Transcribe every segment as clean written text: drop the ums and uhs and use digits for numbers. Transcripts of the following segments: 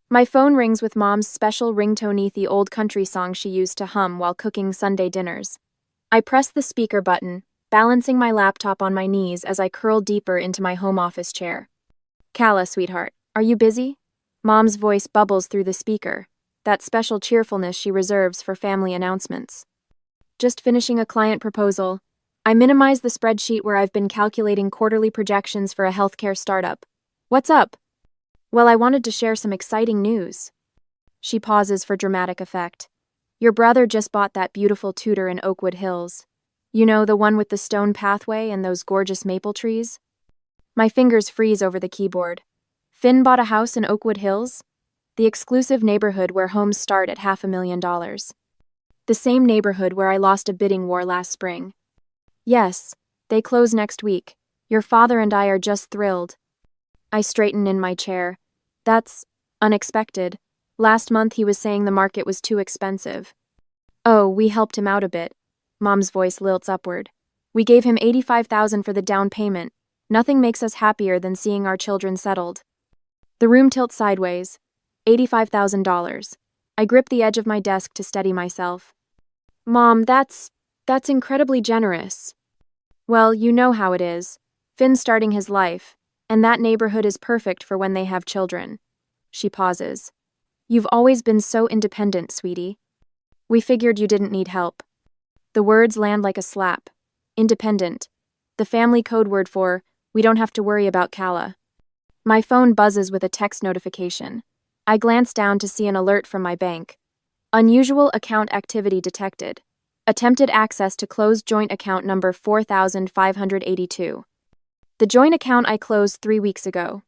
My phone rings with Mom's special ringtone, the old country song she used to hum while cooking Sunday dinners. I press the speaker button, balancing my laptop on my knees as I curl deeper into my home office chair. Calla, sweetheart, are you busy? Mom's voice bubbles through the speaker, that special cheerfulness she reserves for family announcements. Just finishing a client proposal. I minimize the spreadsheet where I've been calculating quarterly projections for a healthcare startup. What's up? Well, I wanted to share some exciting news. She pauses for dramatic effect. Your brother just bought that beautiful Tudor in Oakwood Hills. You know, the one with the stone pathway and those gorgeous maple trees? My fingers freeze over the keyboard. Finn bought a house in Oakwood Hills? The exclusive neighborhood where homes start at $500,000. The same neighborhood where I lost a bidding war last spring. Yes, they close next week. Your father and I are just thrilled. I straighten in my chair. That's unexpected. Last month he was saying the market was too expensive. Oh, we helped him out a bit. Mom's voice lilts upward. We gave him $85,000 for the down payment. Nothing makes us happier than seeing our children settled. The room tilts sideways. $85,000. I grip the edge of my desk to steady myself. Mom, that's incredibly generous. Well, you know how it is. Finn's starting his life, and that neighborhood is perfect for when they have children. She pauses. You've always been so independent, sweetie. We figured you didn't need help. The words land like a slap. Independent. The family code word for, we don't have to worry about Calla. My phone buzzes with a text notification. I glance down to see an alert from my bank. Unusual account activity detected. Attempted access to closed joint account number 4582. The joint account I closed 3 weeks ago.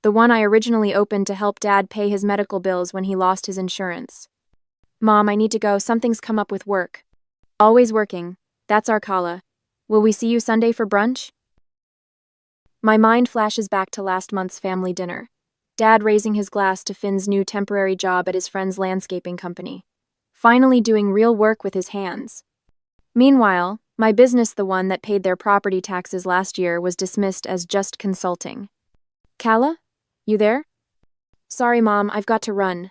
The one I originally opened to help Dad pay his medical bills when he lost his insurance. Mom, I need to go. Something's come up with work. Always working. That's our Calla. Will we see you Sunday for brunch? My mind flashes back to last month's family dinner. Dad raising his glass to Finn's new temporary job at his friend's landscaping company. Finally doing real work with his hands. Meanwhile, my business, the one that paid their property taxes last year, was dismissed as just consulting. Calla? You there? Sorry, Mom, I've got to run.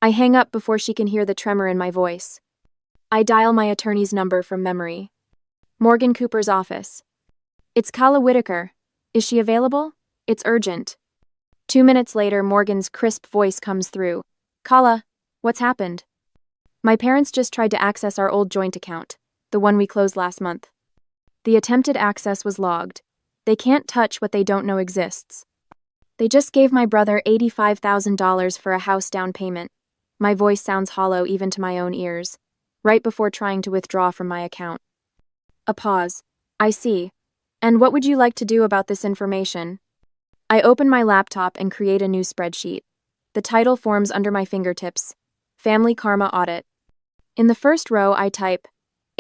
I hang up before she can hear the tremor in my voice. I dial my attorney's number from memory. Morgan Cooper's office. It's Calla Whitaker. Is she available? It's urgent. 2 minutes later, Morgan's crisp voice comes through. Calla, what's happened? My parents just tried to access our old joint account, the one we closed last month. The attempted access was logged. They can't touch what they don't know exists. They just gave my brother $85,000 for a house down payment. My voice sounds hollow even to my own ears, right before trying to withdraw from my account. A pause. I see. And what would you like to do about this information? I open my laptop and create a new spreadsheet. The title forms under my fingertips. Family Karma Audit. In the first row, I type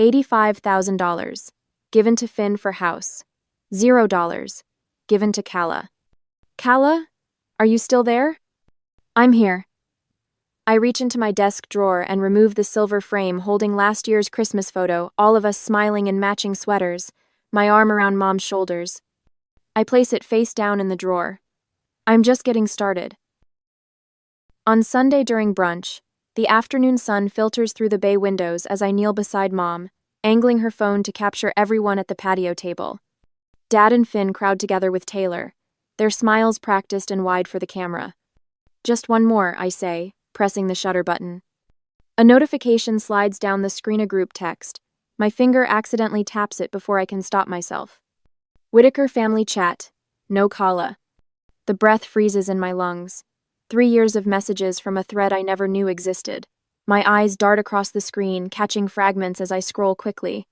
$85,000, given to Finn for house. $0, given to Calla. Calla? Are you still there? I'm here. I reach into my desk drawer and remove the silver frame holding last year's Christmas photo, all of us smiling in matching sweaters, my arm around Mom's shoulders. I place it face down in the drawer. I'm just getting started. On Sunday during brunch, the afternoon sun filters through the bay windows as I kneel beside Mom, angling her phone to capture everyone at the patio table. Dad and Finn crowd together with Taylor, their smiles practiced and wide for the camera. Just one more, I say, pressing the shutter button. A notification slides down the screen, a group text. My finger accidentally taps it before I can stop myself. Whitaker family chat. No Calla. The breath freezes in my lungs. 3 years of messages from a thread I never knew existed. My eyes dart across the screen, catching fragments as I scroll quickly.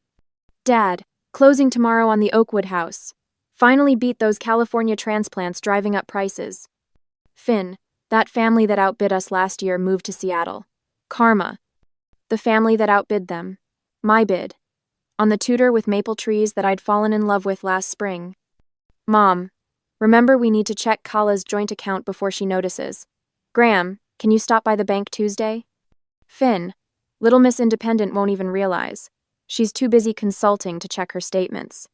Dad, closing tomorrow on the Oakwood house. Finally beat those California transplants driving up prices. Finn, that family that outbid us last year, moved to Seattle. Karma. The family that outbid them. My bid. On the Tudor with maple trees that I'd fallen in love with last spring. Mom, remember we need to check Calla's joint account before she notices. Graham, can you stop by the bank Tuesday? Finn, Little Miss Independent won't even realize. She's too busy consulting to check her statements.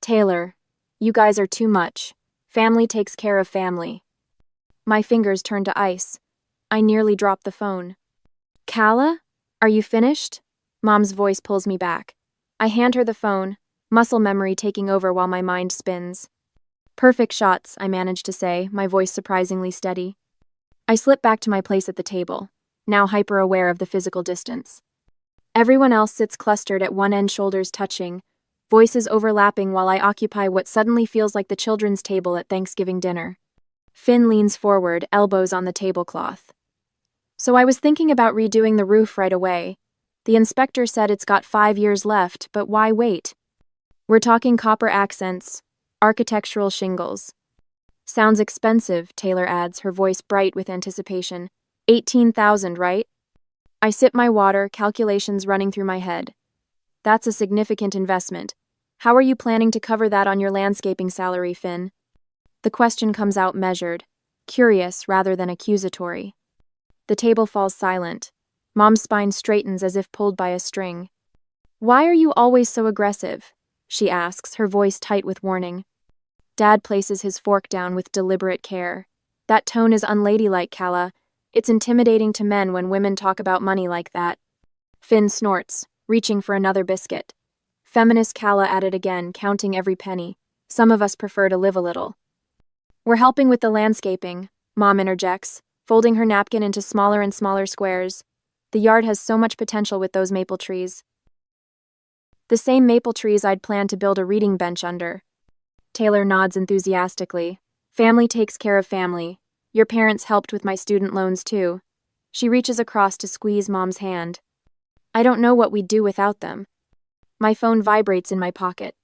Taylor, you guys are too much. Family takes care of family. My fingers turn to ice. I nearly dropped the phone. Calla? Are you finished? Mom's voice pulls me back. I hand her the phone, muscle memory taking over while my mind spins. Perfect shots, I manage to say, my voice surprisingly steady. I slip back to my place at the table, now hyper-aware of the physical distance. Everyone else sits clustered at one end, shoulders touching, voices overlapping while I occupy what suddenly feels like the children's table at Thanksgiving dinner. Finn leans forward, elbows on the tablecloth. So I was thinking about redoing the roof right away. The inspector said it's got 5 years left, but why wait? We're talking copper accents, architectural shingles. Sounds expensive, Taylor adds, her voice bright with anticipation. 18,000, right? I sip my water, calculations running through my head. That's a significant investment. How are you planning to cover that on your landscaping salary, Finn? The question comes out measured, curious rather than accusatory. The table falls silent. Mom's spine straightens as if pulled by a string. Why are you always so aggressive? She asks, her voice tight with warning. Dad places his fork down with deliberate care. That tone is unladylike, Calla. It's intimidating to men when women talk about money like that. Finn snorts, reaching for another biscuit. Feminist Calla at it again, counting every penny. Some of us prefer to live a little. We're helping with the landscaping, Mom interjects, folding her napkin into smaller and smaller squares. The yard has so much potential with those maple trees. The same maple trees I'd planned to build a reading bench under. Taylor nods enthusiastically. Family takes care of family. Your parents helped with my student loans too. She reaches across to squeeze Mom's hand. I don't know what we'd do without them. My phone vibrates in my pocket.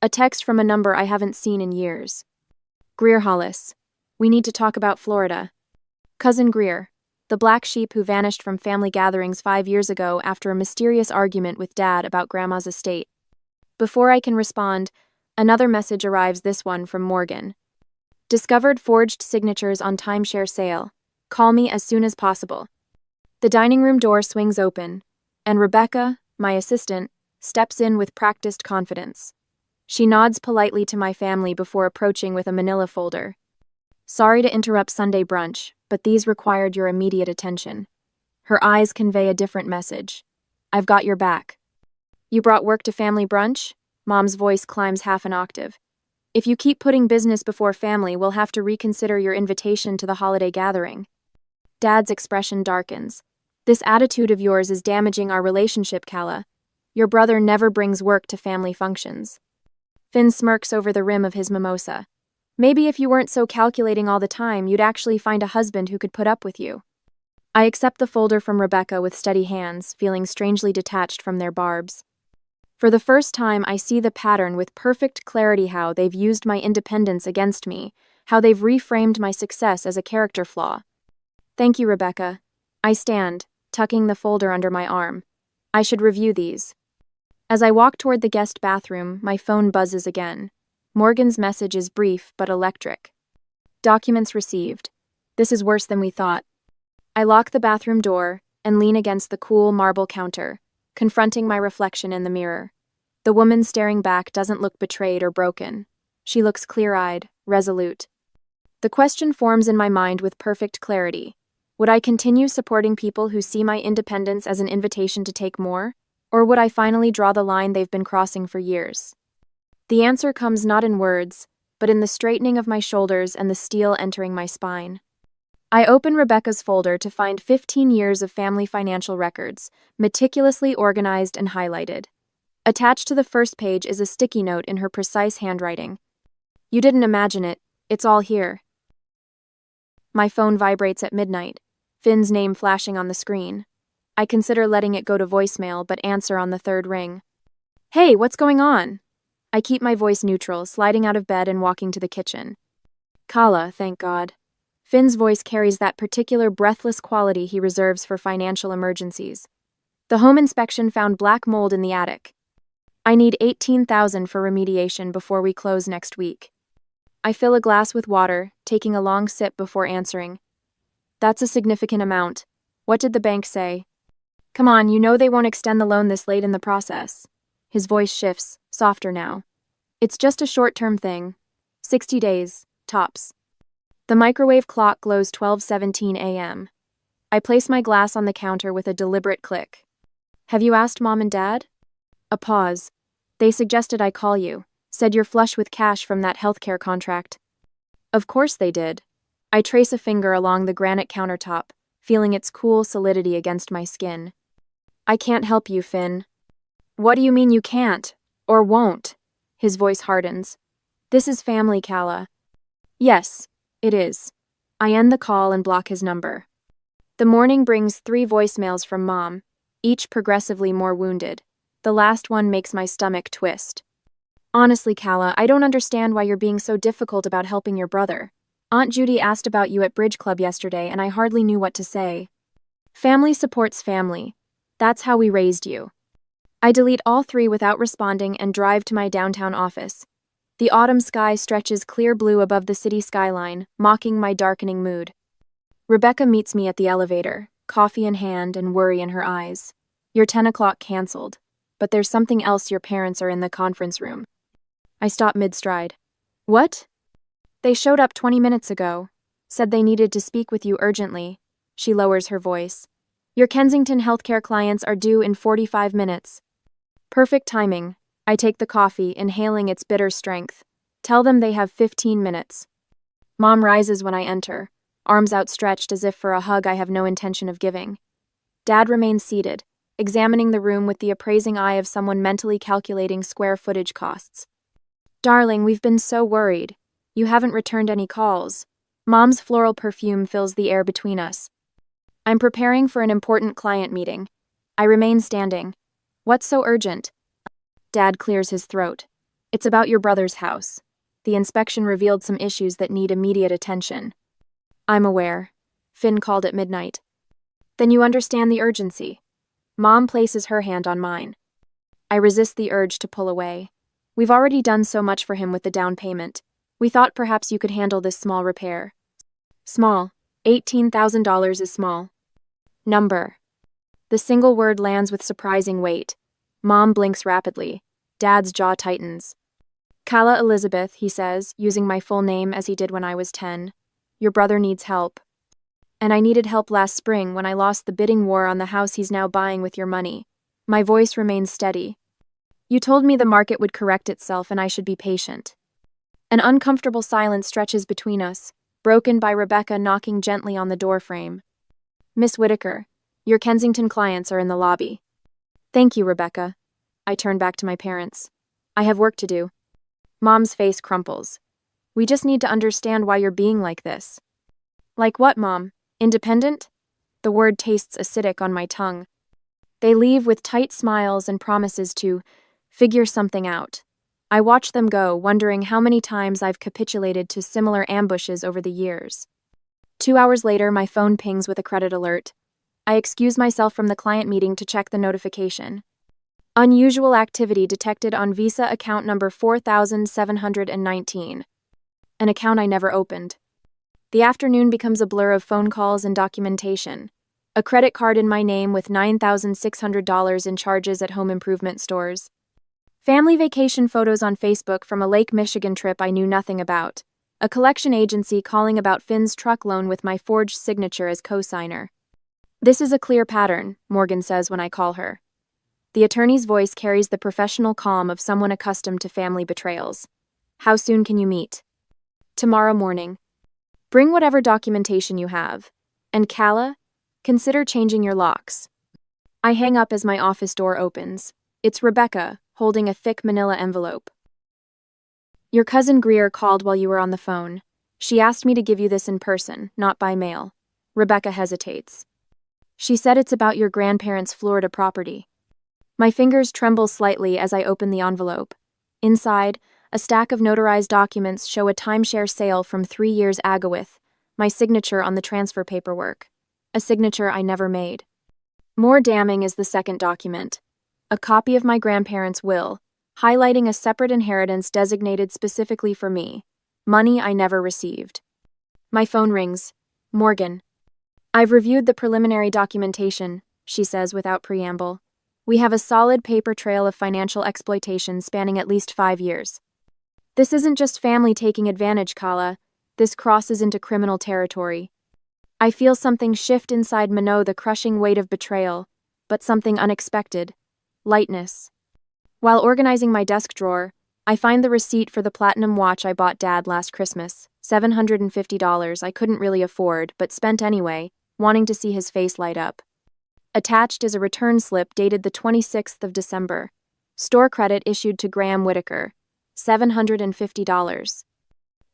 A text from a number I haven't seen in years. Greer Hollis. We need to talk about Florida. Cousin Greer, the black sheep who vanished from family gatherings 5 years ago after a mysterious argument with Dad about Grandma's estate. Before I can respond, another message arrives, this one from Morgan. Discovered forged signatures on timeshare sale. Call me as soon as possible. The dining room door swings open, and Rebecca, my assistant, steps in with practiced confidence. She nods politely to my family before approaching with a manila folder. Sorry to interrupt Sunday brunch, but these required your immediate attention. Her eyes convey a different message. I've got your back. You brought work to family brunch? Mom's voice climbs half an octave. If you keep putting business before family, we'll have to reconsider your invitation to the holiday gathering. Dad's expression darkens. This attitude of yours is damaging our relationship, Calla. Your brother never brings work to family functions. Finn smirks over the rim of his mimosa. Maybe if you weren't so calculating all the time, you'd actually find a husband who could put up with you. I accept the folder from Rebecca with steady hands, feeling strangely detached from their barbs. For the first time, I see the pattern with perfect clarity, how they've used my independence against me, how they've reframed my success as a character flaw. Thank you, Rebecca. I stand, tucking the folder under my arm. I should review these. As I walk toward the guest bathroom, my phone buzzes again. Morgan's message is brief but electric. Documents received. This is worse than we thought. I lock the bathroom door and lean against the cool marble counter, confronting my reflection in the mirror. The woman staring back doesn't look betrayed or broken. She looks clear-eyed, resolute. The question forms in my mind with perfect clarity. Would I continue supporting people who see my independence as an invitation to take more? Or would I finally draw the line they've been crossing for years? The answer comes not in words, but in the straightening of my shoulders and the steel entering my spine. I open Rebecca's folder to find 15 years of family financial records, meticulously organized and highlighted. Attached to the first page is a sticky note in her precise handwriting. You didn't imagine it, it's all here. My phone vibrates at midnight, Finn's name flashing on the screen. I consider letting it go to voicemail, but answer on the third ring. Hey, what's going on? I keep my voice neutral, sliding out of bed and walking to the kitchen. Calla, thank God. Finn's voice carries that particular breathless quality he reserves for financial emergencies. The home inspection found black mold in the attic. I need $18,000 for remediation before we close next week. I fill a glass with water, taking a long sip before answering. That's a significant amount. What did the bank say? Come on, you know they won't extend the loan this late in the process. His voice shifts, softer now. It's just a short-term thing. 60 days, tops. The microwave clock glows 12:17 a.m. I place my glass on the counter with a deliberate click. Have you asked Mom and Dad? A pause. They suggested I call you. Said you're flush with cash from that healthcare contract. Of course they did. I trace a finger along the granite countertop, feeling its cool solidity against my skin. I can't help you, Finn. What do you mean you can't? Or won't? His voice hardens. This is family, Calla. Yes, it is. I end the call and block his number. The morning brings 3 voicemails from Mom, each progressively more wounded. The last one makes my stomach twist. Honestly, Calla, I don't understand why you're being so difficult about helping your brother. Aunt Judy asked about you at Bridge Club yesterday and I hardly knew what to say. Family supports family. That's how we raised you. I delete all 3 without responding and drive to my downtown office. The autumn sky stretches clear blue above the city skyline, mocking my darkening mood. Rebecca meets me at the elevator, coffee in hand and worry in her eyes. Your 10 o'clock canceled, but there's something else. Your parents are in the conference room. I stop mid-stride. What? They showed up 20 minutes ago. Said they needed to speak with you urgently. She lowers her voice. Your Kensington healthcare clients are due in 45 minutes. Perfect timing. I take the coffee, inhaling its bitter strength. Tell them they have 15 minutes. Mom rises when I enter, arms outstretched as if for a hug I have no intention of giving. Dad remains seated, examining the room with the appraising eye of someone mentally calculating square footage costs. Darling, we've been so worried. You haven't returned any calls. Mom's floral perfume fills the air between us. I'm preparing for an important client meeting. I remain standing. What's so urgent? Dad clears his throat. It's about your brother's house. The inspection revealed some issues that need immediate attention. I'm aware. Finn called at midnight. Then you understand the urgency. Mom places her hand on mine. I resist the urge to pull away. We've already done so much for him with the down payment. We thought perhaps you could handle this small repair. Small. $18,000 is small. Number. The single word lands with surprising weight. Mom blinks rapidly. Dad's jaw tightens. Calla Elizabeth, he says, using my full name as he did when I was 10. Your brother needs help. And I needed help last spring when I lost the bidding war on the house he's now buying with your money. My voice remains steady. You told me the market would correct itself and I should be patient. An uncomfortable silence stretches between us, broken by Rebecca knocking gently on the doorframe. Miss Whitaker, your Kensington clients are in the lobby. Thank you, Rebecca. I turn back to my parents. I have work to do. Mom's face crumples. We just need to understand why you're being like this. Like what, Mom? Independent? The word tastes acidic on my tongue. They leave with tight smiles and promises to figure something out. I watch them go, wondering how many times I've capitulated to similar ambushes over the years. 2 hours later, my phone pings with a credit alert. I excuse myself from the client meeting to check the notification. Unusual activity detected on Visa account number 4719. An account I never opened. The afternoon becomes a blur of phone calls and documentation. A credit card in my name with $9,600 in charges at home improvement stores. Family vacation photos on Facebook from a Lake Michigan trip I knew nothing about. A collection agency calling about Finn's truck loan with my forged signature as co-signer. This is a clear pattern, Morgan says when I call her. The attorney's voice carries the professional calm of someone accustomed to family betrayals. How soon can you meet? Tomorrow morning. Bring whatever documentation you have. And Calla, consider changing your locks. I hang up as my office door opens. It's Rebecca, holding a thick manila envelope. Your cousin Greer called while you were on the phone. She asked me to give you this in person, not by mail. Rebecca hesitates. She said it's about your grandparents' Florida property. My fingers tremble slightly as I open the envelope. Inside, a stack of notarized documents show a timeshare sale from 3 years ago, my signature on the transfer paperwork. A signature I never made. More damning is the second document. A copy of my grandparents' will, highlighting a separate inheritance designated specifically for me. Money I never received. My phone rings. Morgan. I've reviewed the preliminary documentation, she says without preamble. We have a solid paper trail of financial exploitation spanning at least 5 years. This isn't just family taking advantage, Calla. This crosses into criminal territory. I feel something shift inside Minot, the crushing weight of betrayal, but something unexpected. Lightness. While organizing my desk drawer, I find the receipt for the platinum watch I bought Dad last Christmas, $750 I couldn't really afford, but spent anyway, wanting to see his face light up. Attached is a return slip dated the 26th of December. Store credit issued to Graham Whitaker, $750.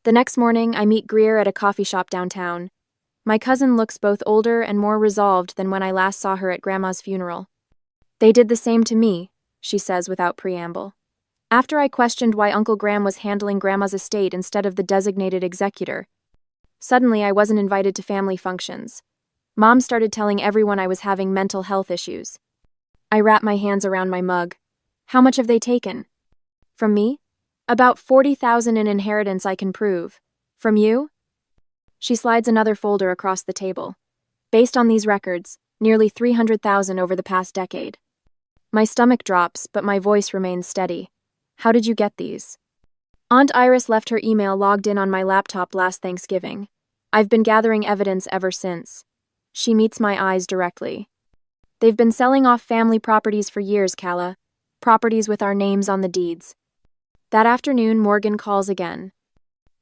The next morning, I meet Greer at a coffee shop downtown. My cousin looks both older and more resolved than when I last saw her at Grandma's funeral. "They did the same to me," she says without preamble. After I questioned why Uncle Graham was handling Grandma's estate instead of the designated executor. Suddenly, I wasn't invited to family functions. Mom started telling everyone I was having mental health issues. I wrap my hands around my mug. How much have they taken? From me? About $40,000 in inheritance I can prove. From you? She slides another folder across the table. Based on these records, nearly $300,000 over the past decade. My stomach drops, but my voice remains steady. How did you get these? Aunt Iris left her email logged in on my laptop last Thanksgiving. I've been gathering evidence ever since. She meets my eyes directly. They've been selling off family properties for years, Calla. Properties with our names on the deeds. That afternoon, Morgan calls again.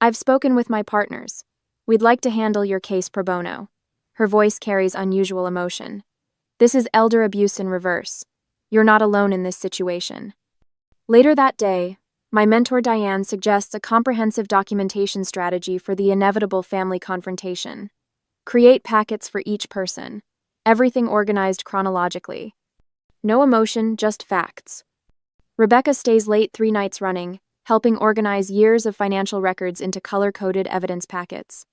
I've spoken with my partners. We'd like to handle your case pro bono. Her voice carries unusual emotion. This is elder abuse in reverse. You're not alone in this situation. Later that day, my mentor Diane suggests a comprehensive documentation strategy for the inevitable family confrontation. Create packets for each person. Everything organized chronologically. No emotion, just facts. Rebecca stays late 3 nights running, helping organize years of financial records into color-coded evidence packets.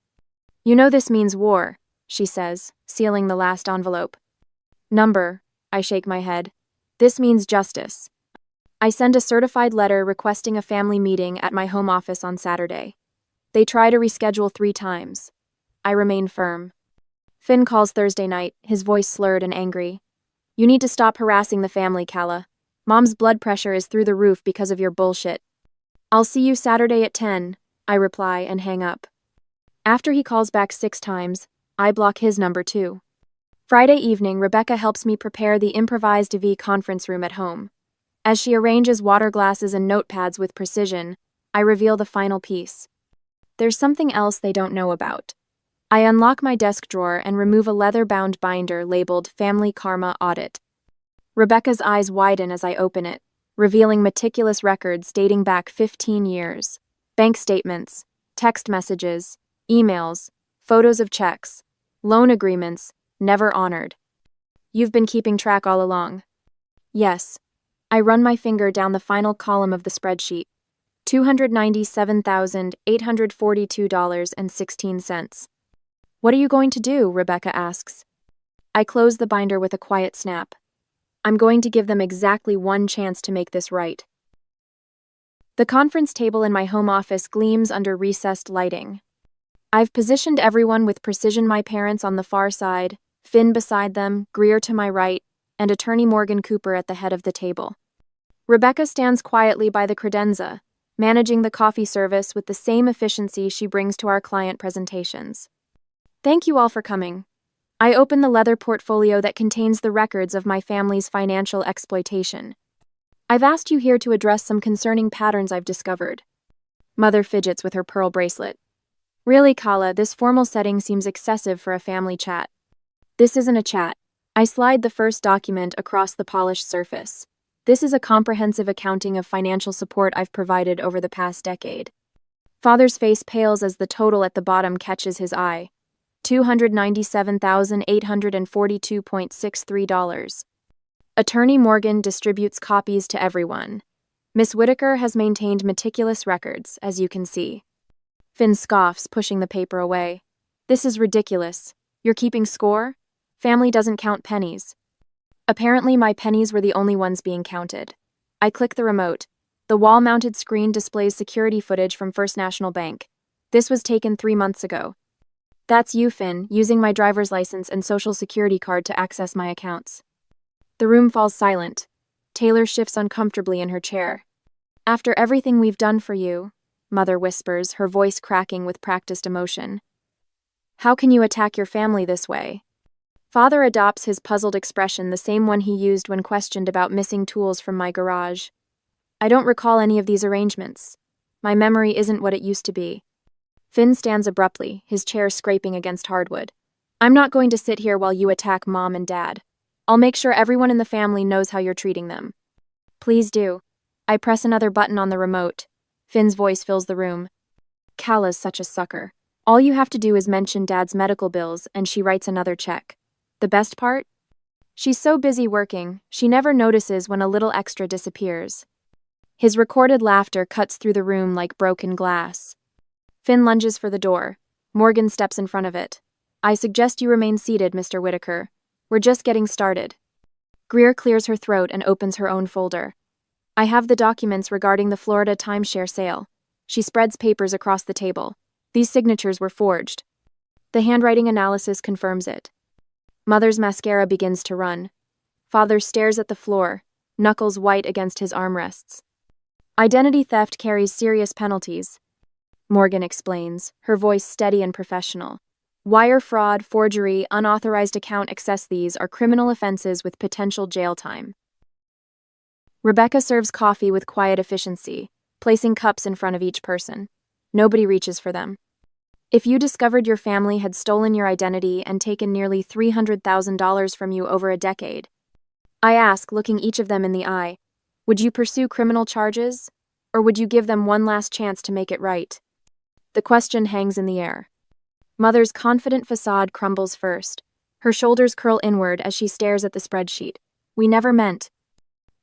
You know this means war, she says, sealing the last envelope. Number, I shake my head. This means justice. I send a certified letter requesting a family meeting at my home office on Saturday. They try to reschedule 3 times. I remain firm. Finn calls Thursday night, his voice slurred and angry. You need to stop harassing the family, Calla. Mom's blood pressure is through the roof because of your bullshit. I'll see you Saturday at 10, I reply and hang up. After he calls back 6 times, I block his number too. Friday evening, Rebecca helps me prepare the improvised EV conference room at home. As she arranges water glasses and notepads with precision, I reveal the final piece. There's something else they don't know about. I unlock my desk drawer and remove a leather-bound binder labeled Family Karma Audit. Rebecca's eyes widen as I open it, revealing meticulous records dating back 15 years. Bank statements, text messages, emails, photos of checks, loan agreements, never honored. You've been keeping track all along. Yes. I run my finger down the final column of the spreadsheet. $297,842.16. What are you going to do? Rebecca asks. I close the binder with a quiet snap. I'm going to give them exactly one chance to make this right. The conference table in my home office gleams under recessed lighting. I've positioned everyone with precision, my parents on the far side, Finn beside them, Greer to my right, and attorney Morgan Cooper at the head of the table. Rebecca stands quietly by the credenza, managing the coffee service with the same efficiency she brings to our client presentations. Thank you all for coming. I open the leather portfolio that contains the records of my family's financial exploitation. I've asked you here to address some concerning patterns I've discovered. Mother fidgets with her pearl bracelet. Really, Calla, this formal setting seems excessive for a family chat. This isn't a chat. I slide the first document across the polished surface. This is a comprehensive accounting of financial support I've provided over the past decade. Father's face pales as the total at the bottom catches his eye. $297,842.63. Attorney Morgan distributes copies to everyone. Miss Whitaker has maintained meticulous records, as you can see. Finn scoffs, pushing the paper away. This is ridiculous. You're keeping score? Family doesn't count pennies. Apparently, my pennies were the only ones being counted. I click the remote. The wall-mounted screen displays security footage from First National Bank. This was taken 3 months ago. That's you, Finn, using my driver's license and social security card to access my accounts. The room falls silent. Taylor shifts uncomfortably in her chair. After everything we've done for you, Mother whispers, her voice cracking with practiced emotion. How can you attack your family this way? Father adopts his puzzled expression, the same one he used when questioned about missing tools from my garage. I don't recall any of these arrangements. My memory isn't what it used to be. Finn stands abruptly, his chair scraping against hardwood. I'm not going to sit here while you attack Mom and Dad. I'll make sure everyone in the family knows how you're treating them. Please do. I press another button on the remote. Finn's voice fills the room. Calla's such a sucker. All you have to do is mention Dad's medical bills and she writes another check. The best part? She's so busy working, she never notices when a little extra disappears. His recorded laughter cuts through the room like broken glass. Finn lunges for the door. Morgan steps in front of it. I suggest you remain seated, Mr. Whitaker. We're just getting started. Greer clears her throat and opens her own folder. I have the documents regarding the Florida timeshare sale. She spreads papers across the table. These signatures were forged. The handwriting analysis confirms it. Mother's mascara begins to run. Father stares at the floor, knuckles white against his armrests. Identity theft carries serious penalties. Morgan explains, her voice steady and professional. Wire fraud, forgery, unauthorized account access, these are criminal offenses with potential jail time. Rebecca serves coffee with quiet efficiency, placing cups in front of each person. Nobody reaches for them. If you discovered your family had stolen your identity and taken nearly $300,000 from you over a decade, I ask, looking each of them in the eye, would you pursue criminal charges, or would you give them one last chance to make it right? The question hangs in the air. Mother's confident facade crumbles first. Her shoulders curl inward as she stares at the spreadsheet. We never meant.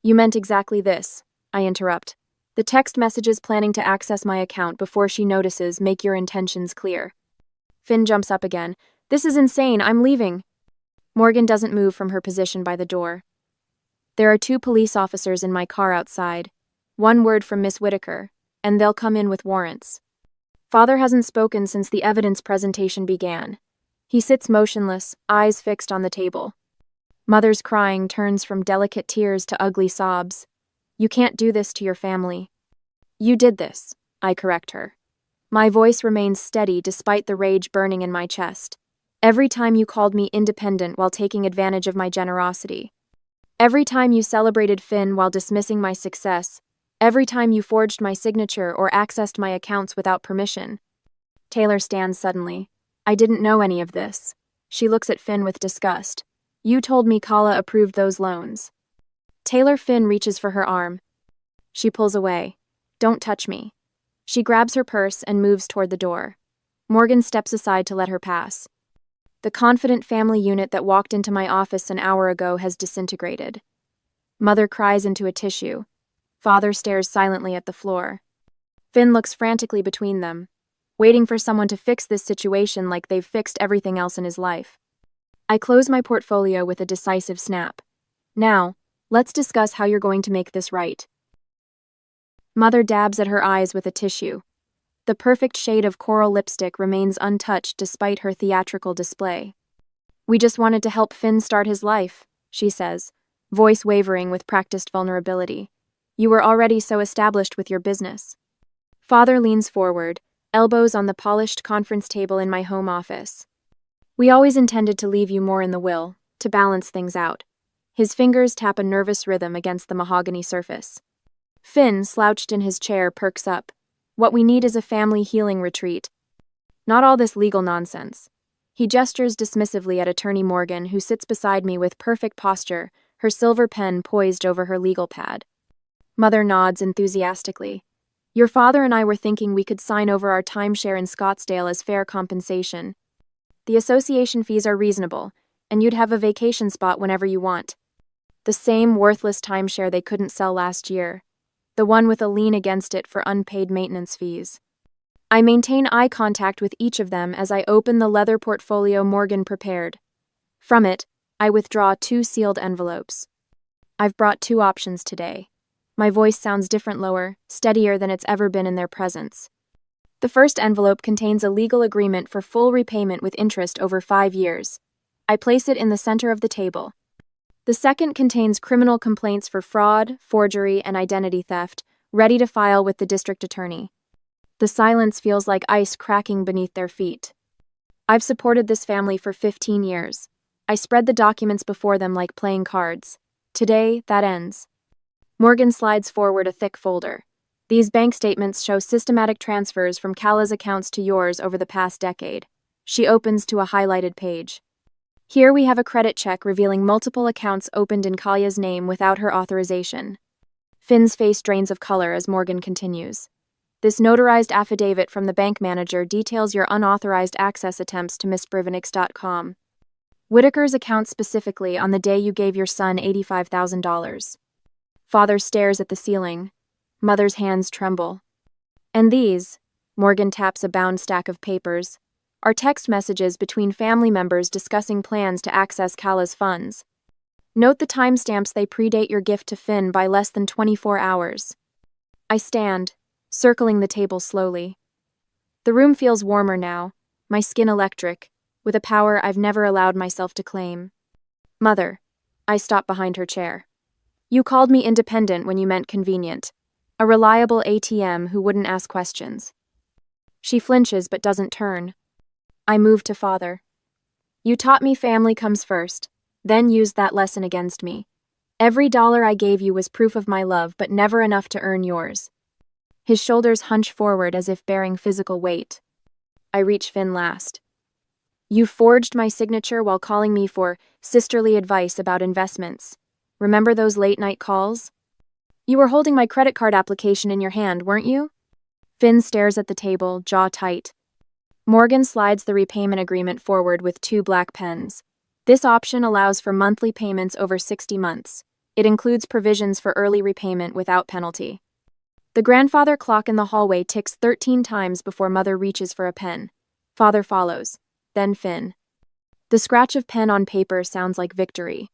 You meant exactly this, I interrupt. The text messages planning to access my account before she notices make your intentions clear. Finn jumps up again. This is insane, I'm leaving. Morgan doesn't move from her position by the door. There are 2 police officers in my car outside. One word from Miss Whitaker, and they'll come in with warrants. Father hasn't spoken since the evidence presentation began. He sits motionless, eyes fixed on the table. Mother's crying turns from delicate tears to ugly sobs. You can't do this to your family. You did this, I correct her. My voice remains steady despite the rage burning in my chest. Every time you called me independent while taking advantage of my generosity. Every time you celebrated Finn while dismissing my success. Every time you forged my signature or accessed my accounts without permission. Taylor stands suddenly. I didn't know any of this. She looks at Finn with disgust. You told me Calla approved those loans. Taylor Finn reaches for her arm. She pulls away. Don't touch me. She grabs her purse and moves toward the door. Morgan steps aside to let her pass. The confident family unit that walked into my office an hour ago has disintegrated. Mother cries into a tissue. Father stares silently at the floor. Finn looks frantically between them, waiting for someone to fix this situation like they've fixed everything else in his life. I close my portfolio with a decisive snap. Now, let's discuss how you're going to make this right. Mother dabs at her eyes with a tissue. The perfect shade of coral lipstick remains untouched despite her theatrical display. We just wanted to help Finn start his life, she says, voice wavering with practiced vulnerability. You were already so established with your business. Father leans forward, elbows on the polished conference table in my home office. We always intended to leave you more in the will, to balance things out. His fingers tap a nervous rhythm against the mahogany surface. Finn, slouched in his chair, perks up. What we need is a family healing retreat. Not all this legal nonsense. He gestures dismissively at Attorney Morgan, who sits beside me with perfect posture, her silver pen poised over her legal pad. Mother nods enthusiastically. Your father and I were thinking we could sign over our timeshare in Scottsdale as fair compensation. The association fees are reasonable, and you'd have a vacation spot whenever you want. The same worthless timeshare they couldn't sell last year. The one with a lien against it for unpaid maintenance fees. I maintain eye contact with each of them as I open the leather portfolio Morgan prepared. From it, I withdraw 2 sealed envelopes. I've brought 2 options today. My voice sounds different, lower, steadier than it's ever been in their presence. The first envelope contains a legal agreement for full repayment with interest over 5 years. I place it in the center of the table. The second contains criminal complaints for fraud, forgery, and identity theft, ready to file with the district attorney. The silence feels like ice cracking beneath their feet. I've supported this family for 15 years. I spread the documents before them like playing cards. Today, that ends. Morgan slides forward a thick folder. These bank statements show systematic transfers from Calla's accounts to yours over the past decade. She opens to a highlighted page. Here we have a credit check revealing multiple accounts opened in Calla's name without her authorization. Finn's face drains of color as Morgan continues. This notarized affidavit from the bank manager details your unauthorized access attempts to MissBrivenix.com. Whitaker's account specifically on the day you gave your son $85,000. Father stares at the ceiling. Mother's hands tremble. And these, Morgan taps a bound stack of papers, are text messages between family members discussing plans to access Calla's funds. Note the timestamps, they predate your gift to Finn by less than 24 hours. I stand, circling the table slowly. The room feels warmer now, my skin electric, with a power I've never allowed myself to claim. Mother, I stop behind her chair. You called me independent when you meant convenient. A reliable ATM who wouldn't ask questions. She flinches but doesn't turn. I move to Father. You taught me family comes first, then used that lesson against me. Every dollar I gave you was proof of my love, but never enough to earn yours. His shoulders hunch forward as if bearing physical weight. I reach Finn last. You forged my signature while calling me for sisterly advice about investments. Remember those late-night calls? You were holding my credit card application in your hand, weren't you? Finn stares at the table, jaw tight. Morgan slides the repayment agreement forward with 2 black pens. This option allows for monthly payments over 60 months. It includes provisions for early repayment without penalty. The grandfather clock in the hallway ticks 13 times before Mother reaches for a pen. Father follows, then Finn. The scratch of pen on paper sounds like victory.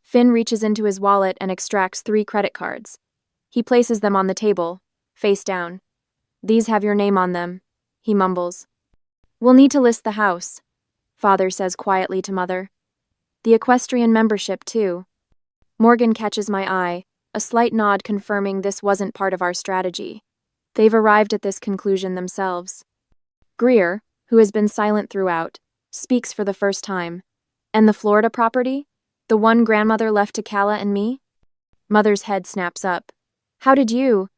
Finn reaches into his wallet and extracts 3 credit cards. He places them on the table, face down. These have your name on them, he mumbles. We'll need to list the house, Father says quietly to Mother. The equestrian membership, too. Morgan catches my eye, a slight nod confirming this wasn't part of our strategy. They've arrived at this conclusion themselves. Greer, who has been silent throughout, speaks for the first time. And the Florida property? The one grandmother left to Calla and me? Mother's head snaps up. How did you?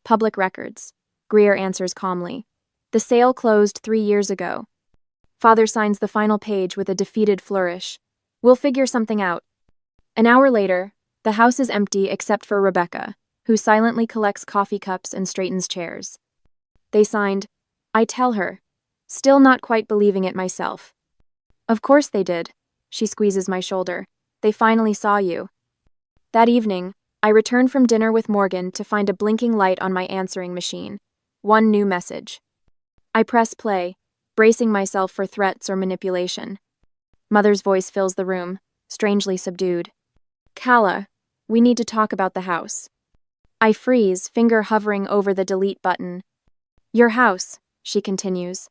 Public records, Greer answers calmly. The sale closed 3 years ago. Father signs the final page with a defeated flourish. We'll figure something out. An hour later, the house is empty except for Rebecca, who silently collects coffee cups and straightens chairs. They signed, I tell her, still not quite believing it myself. Of course they did. She squeezes my shoulder. They finally saw you. That evening, I returned from dinner with Morgan to find a blinking light on my answering machine. One new message. I press play, bracing myself for threats or manipulation. Mother's voice fills the room, strangely subdued. Calla, we need to talk about the house. I freeze, finger hovering over the delete button. Your house, she continues.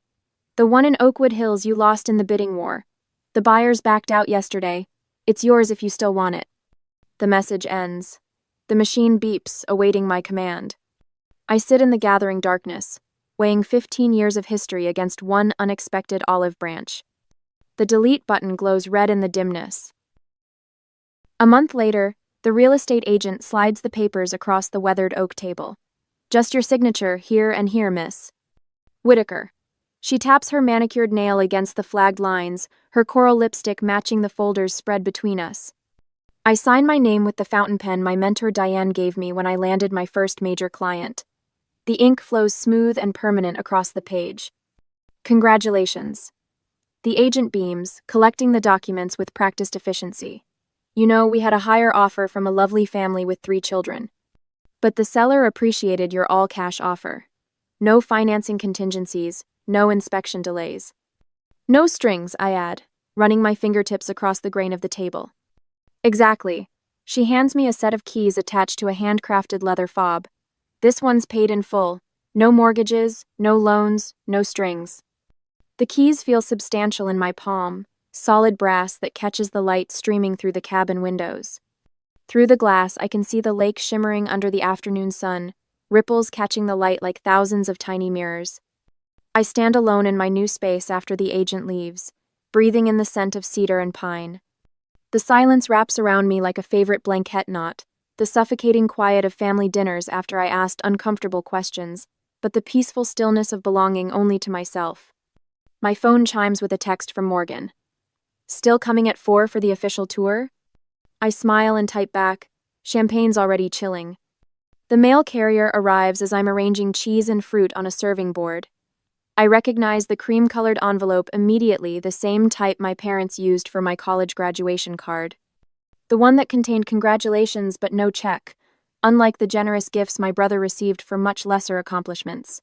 The one in Oakwood Hills you lost in the bidding war. The buyers backed out yesterday. It's yours if you still want it. The message ends. The machine beeps, awaiting my command. I sit in the gathering darkness, weighing 15 years of history against one unexpected olive branch. The delete button glows red in the dimness. A month later, the real estate agent slides the papers across the weathered oak table. Just your signature, here and here, miss. Whitaker. She taps her manicured nail against the flagged lines, her coral lipstick matching the folders spread between us. I sign my name with the fountain pen my mentor Diane gave me when I landed my first major client. The ink flows smooth and permanent across the page. Congratulations. The agent beams, collecting the documents with practiced efficiency. You know, we had a higher offer from a lovely family with 3 children. But the seller appreciated your all-cash offer. No financing contingencies, no inspection delays. No strings, I add, running my fingertips across the grain of the table. Exactly. She hands me a set of keys attached to a handcrafted leather fob. This one's paid in full. No mortgages, no loans, no strings. The keys feel substantial in my palm, solid brass that catches the light streaming through the cabin windows. Through the glass, I can see the lake shimmering under the afternoon sun, ripples catching the light like thousands of tiny mirrors. I stand alone in my new space after the agent leaves, breathing in the scent of cedar and pine. The silence wraps around me like a favorite blanket knot, the suffocating quiet of family dinners after I asked uncomfortable questions, but the peaceful stillness of belonging only to myself. My phone chimes with a text from Morgan. Still coming at 4 for the official tour? I smile and type back, champagne's already chilling. The mail carrier arrives as I'm arranging cheese and fruit on a serving board. I recognize the cream-colored envelope immediately, the same type my parents used for my college graduation card. The one that contained congratulations but no check, unlike the generous gifts my brother received for much lesser accomplishments.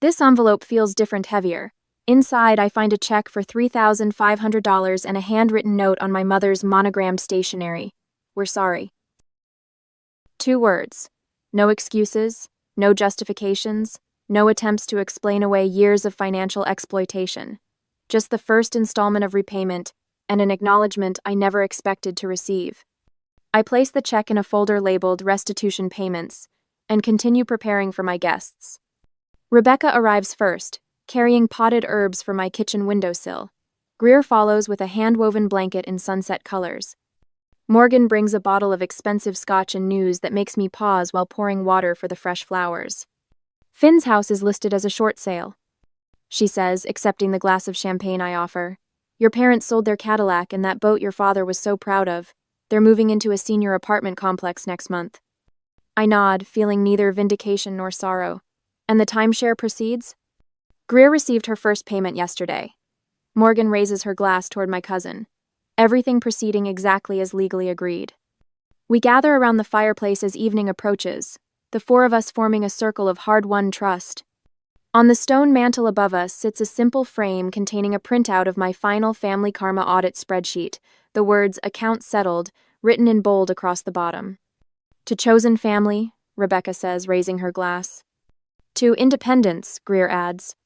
This envelope feels different, heavier. Inside, I find a check for $3,500 and a handwritten note on my mother's monogrammed stationery. We're sorry. 2 words. No excuses, no justifications, no attempts to explain away years of financial exploitation. Just the first installment of repayment and an acknowledgement I never expected to receive. I place the check in a folder labeled Restitution Payments and continue preparing for my guests. Rebecca arrives first, carrying potted herbs for my kitchen windowsill. Greer follows with a hand-woven blanket in sunset colors. Morgan brings a bottle of expensive scotch and news that makes me pause while pouring water for the fresh flowers. Finn's house is listed as a short sale, she says, accepting the glass of champagne I offer. Your parents sold their Cadillac and that boat your father was so proud of. They're moving into a senior apartment complex next month. I nod, feeling neither vindication nor sorrow. And the timeshare proceeds? Greer received her first payment yesterday. Morgan raises her glass toward my cousin. Everything proceeding exactly as legally agreed. We gather around the fireplace as evening approaches, the 4 of us forming a circle of hard-won trust. On the stone mantel above us sits a simple frame containing a printout of my final family karma audit spreadsheet, the words "Account Settled" written in bold across the bottom. To chosen family, Rebecca says, raising her glass. To independence, Greer adds.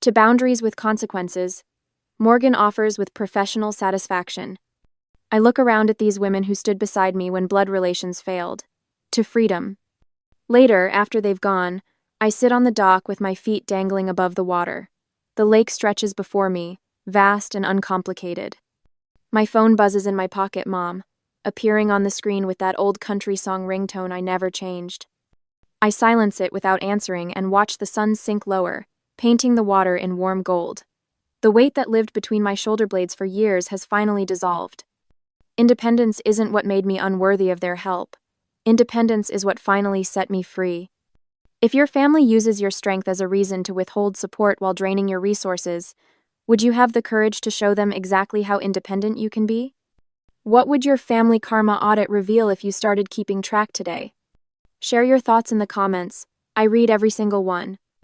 To boundaries with consequences, Morgan offers with professional satisfaction. I look around at these women who stood beside me when blood relations failed. To freedom. Later, after they've gone, I sit on the dock with my feet dangling above the water. The lake stretches before me, vast and uncomplicated. My phone buzzes in my pocket, Mom, appearing on the screen with that old country song ringtone I never changed. I silence it without answering and watch the sun sink lower, painting the water in warm gold. The weight that lived between my shoulder blades for years has finally dissolved. Independence isn't what made me unworthy of their help. Independence is what finally set me free. If your family uses your strength as a reason to withhold support while draining your resources, would you have the courage to show them exactly how independent you can be? What would your family karma audit reveal if you started keeping track today? Share your thoughts in the comments. I read every single one.